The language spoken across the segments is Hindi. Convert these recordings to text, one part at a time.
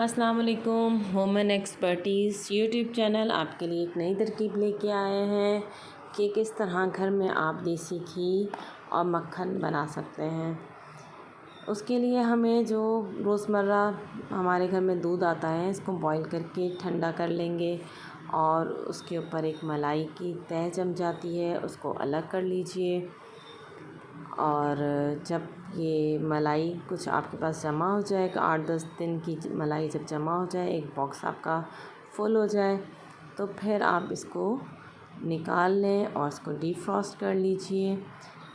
अस्सलाम वालेकुम। Home and expertise YouTube channel आपके लिए एक नई तरकीब लेके आए हैं कि किस तरह घर में आप देसी घी और मक्खन बना सकते हैं। उसके लिए हमें जो रोज़मर्रा हमारे घर में दूध आता है, इसको बॉईल करके ठंडा कर लेंगे और उसके ऊपर एक मलाई की तह जम जाती है, उसको अलग कर लीजिए। और जब ये मलाई कुछ आपके पास जमा हो जाए, 8-10 दिन की मलाई जब जमा हो जाए, एक बॉक्स आपका फुल हो जाए, तो फिर आप इसको निकाल लें और इसको डीफ्रॉस्ट कर लीजिए,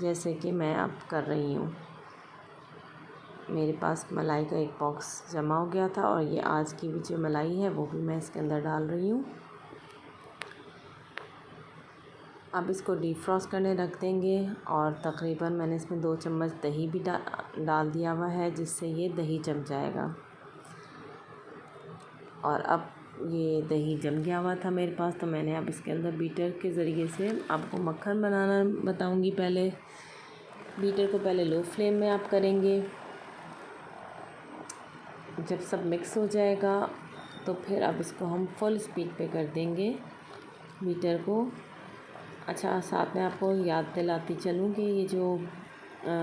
जैसे कि मैं अब कर रही हूँ। मेरे पास मलाई का एक बॉक्स जमा हो गया था और ये आज की भी जो मलाई है वो भी मैं इसके अंदर डाल रही हूँ। अब इसको डीफ्रॉस्ट करने रख देंगे और तकरीबन मैंने इसमें 2 चम्मच दही भी डाल दिया हुआ है, जिससे ये दही जम जाएगा। और अब ये दही जम गया हुआ था मेरे पास, तो मैंने अब इसके अंदर बीटर के ज़रिए से आपको मक्खन बनाना बताऊंगी। पहले बीटर को पहले लो फ्लेम में आप करेंगे। जब सब मिक्स हो जाएगा तो फिर अब इसको हम फुल स्पीड पे कर देंगे बीटर को। अच्छा, साथ में आपको याद दिलाती चलूँ कि ये जो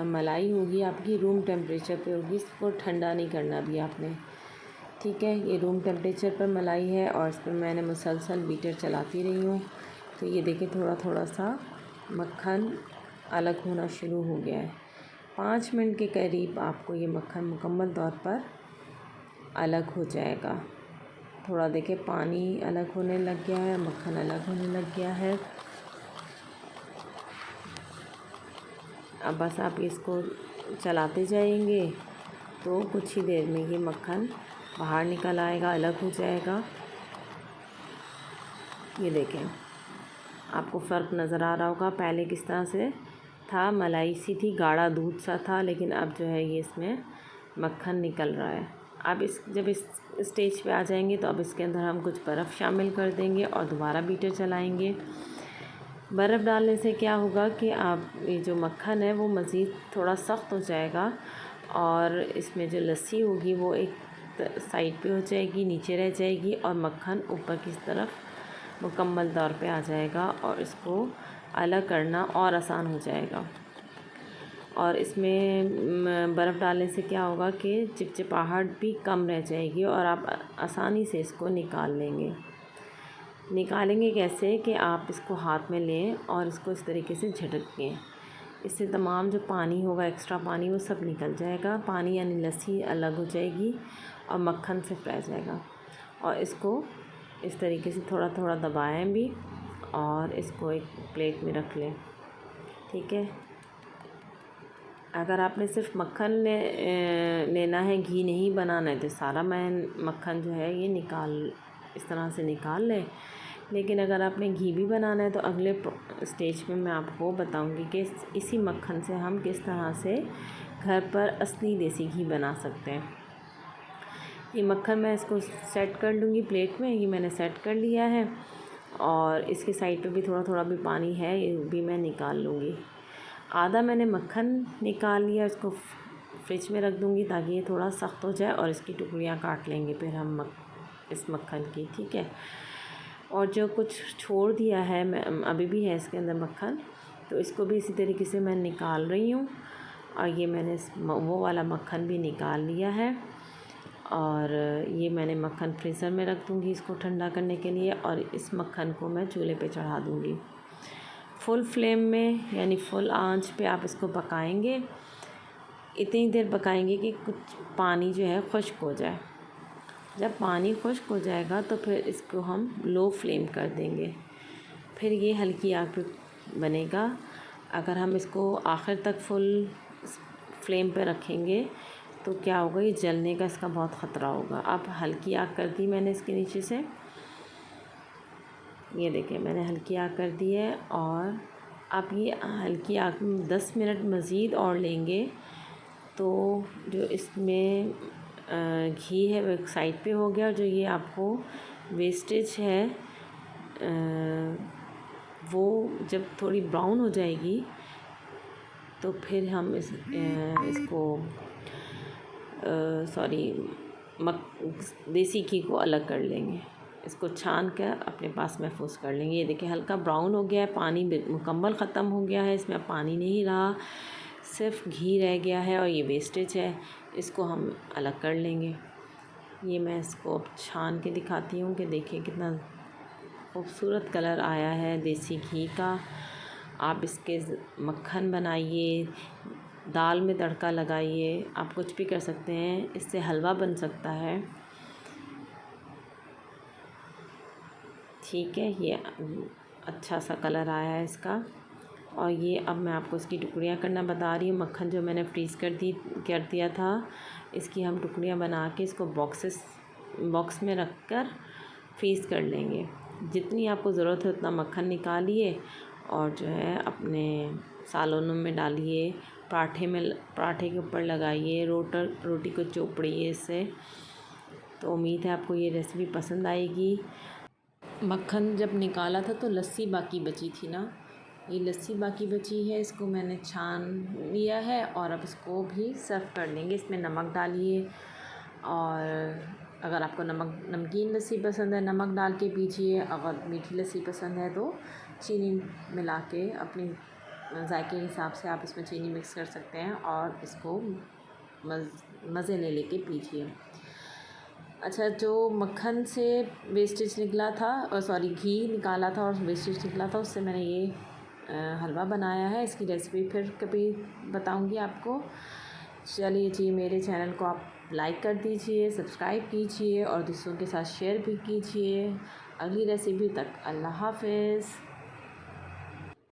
मलाई होगी आपकी रूम टेम्परेचर पे होगी, इसको ठंडा नहीं करना भी आपने, ठीक है। ये रूम टेम्परेचर पर मलाई है और इस पर मैंने मुसलसल बीटर चलाती रही हूँ। तो ये देखिए थोड़ा थोड़ा सा मक्खन अलग होना शुरू हो गया है। 5 मिनट के करीब आपको ये मक्खन मुकम्मल तौर पर अलग हो जाएगा। थोड़ा देखिए पानी अलग होने लग गया है, मक्खन अलग होने लग गया है। अब बस आप इसको चलाते जाएंगे तो कुछ ही देर में ये मक्खन बाहर निकल आएगा, अलग हो जाएगा। ये देखें, आपको फ़र्क नज़र आ रहा होगा। पहले किस तरह से था, मलाई सी थी, गाढ़ा दूध सा था, लेकिन अब जो है ये इसमें मक्खन निकल रहा है। अब जब इस स्टेज पे आ जाएंगे तो अब इसके अंदर हम कुछ बर्फ़ शामिल कर देंगे और दोबारा बीटर चलाएंगे। बर्फ़ डालने से क्या होगा कि आप ये जो मक्खन है वो मज़ीद थोड़ा सख्त हो जाएगा और इसमें जो लस्सी होगी वो एक साइड पे हो जाएगी, नीचे रह जाएगी और मक्खन ऊपर की तरफ मुकम्मल तौर पे आ जाएगा और इसको अलग करना और आसान हो जाएगा। और इसमें बर्फ़ डालने से क्या होगा कि चिपचिपाहट भी कम रह जाएगी और आप आसानी से इसको निकाल लेंगे। निकालेंगे कैसे कि आप इसको हाथ में लें और इसको इस तरीके से झटकें। इससे तमाम जो पानी होगा, एक्स्ट्रा पानी, वो सब निकल जाएगा। पानी यानी लस्सी अलग हो जाएगी और मक्खन सिर्फ रह जाएगा। और इसको इस तरीके से थोड़ा थोड़ा दबाएं भी और इसको एक प्लेट में रख लें, ठीक है। अगर आपने सिर्फ मक्खन लेना है, घी नहीं बनाना है, तो सारा मक्खन जो है ये इस तरह से निकाल लें। लेकिन अगर आपने घी भी बनाना है तो अगले स्टेज में मैं आपको बताऊंगी कि इसी मक्खन से हम किस तरह से घर पर असली देसी घी बना सकते हैं। ये मक्खन मैं इसको सेट कर लूँगी प्लेट में। ये मैंने सेट कर लिया है और इसके साइड पे भी थोड़ा थोड़ा भी पानी है, ये भी मैं निकाल लूँगी। आधा मैंने मक्खन निकाल लिया, इसको फ्रिज में रख दूँगी ताकि ये थोड़ा सख्त हो जाए और इसकी टुकड़ियाँ काट लेंगे फिर हम इस मक्खन की, ठीक है। और जो कुछ छोड़ दिया है मैं, अभी भी है इसके अंदर मक्खन, तो इसको भी इसी तरीके से मैं निकाल रही हूँ। और ये मैंने वो वाला मक्खन भी निकाल लिया है और ये मैंने मक्खन फ्रीज़र में रख दूँगी इसको ठंडा करने के लिए। और इस मक्खन को मैं चूल्हे पे चढ़ा दूँगी फुल फ्लेम में, यानी फुल आंच पे आप इसको पकाएंगे। इतनी देर पकाएंगे कि कुछ पानी जो है खुश्क हो जाए। जब पानी खुश्क हो जाएगा तो फिर इसको हम लो फ्लेम कर देंगे, फिर ये हल्की आग पे बनेगा। अगर हम इसको आखिर तक फुल फ्लेम पे रखेंगे तो क्या होगा, ये जलने का इसका बहुत ख़तरा होगा। अब हल्की आग कर दी मैंने इसके नीचे से, ये देखिए मैंने हल्की आग कर दी है। और आप ये हल्की आग में 10 मिनट मज़ीद और लेंगे तो जो इसमें घी है वो एक साइड पे हो गया। और जो ये आपको वेस्टेज है वो जब थोड़ी ब्राउन हो जाएगी तो फिर हम इसको देसी घी को अलग कर लेंगे। इसको छान कर अपने पास महफूज कर लेंगे। ये देखिए हल्का ब्राउन हो गया है, पानी मुकम्मल ख़त्म हो गया है, इसमें पानी नहीं रहा, सिर्फ घी रह गया है और ये वेस्टेज है, इसको हम अलग कर लेंगे। ये मैं इसको अब छान के दिखाती हूँ कि देखिए कितना खूबसूरत कलर आया है देसी घी का। आप इसके मक्खन बनाइए, दाल में तड़का लगाइए, आप कुछ भी कर सकते हैं, इससे हलवा बन सकता है। ठीक है, ये अच्छा सा कलर आया है इसका। और ये अब मैं आपको इसकी टुकड़ियाँ करना बता रही हूँ। मक्खन जो मैंने फ्रीज़ कर दिया था, इसकी हम टुकड़ियाँ बना के इसको बॉक्स में रख कर फ्रीज़ कर लेंगे। जितनी आपको ज़रूरत है उतना मक्खन निकालिए और जो है अपने सालोनों में डालिए, पराठे के ऊपर लगाइए, रोटी को चोपड़िए इससे। तो उम्मीद है आपको ये रेसिपी पसंद आएगी। मक्खन जब निकाला था तो लस्सी बाकी बची थी ना, ये लस्सी बाकी बची है, इसको मैंने छान लिया है और अब इसको भी सर्व कर लेंगे। इसमें नमक डालिए और अगर आपको नमकीन लस्सी पसंद है नमक डाल के पीजिए, अगर मीठी लस्सी पसंद है तो चीनी मिला के अपनी जायके के हिसाब से आप इसमें चीनी मिक्स कर सकते हैं और इसको मज़े ले लेके पीजिए। अच्छा, जो मक्खन से वेस्टेज निकला था घी निकाला था और वेस्टेज निकला था, उससे मैंने ये हलवा बनाया है। इसकी रेसिपी फिर कभी बताऊंगी आपको। चलिए जी, मेरे चैनल को आप लाइक कर दीजिए, सब्सक्राइब कीजिए और दूसरों के साथ शेयर भी कीजिए। अगली रेसिपी तक अल्लाह हाफ़िज़।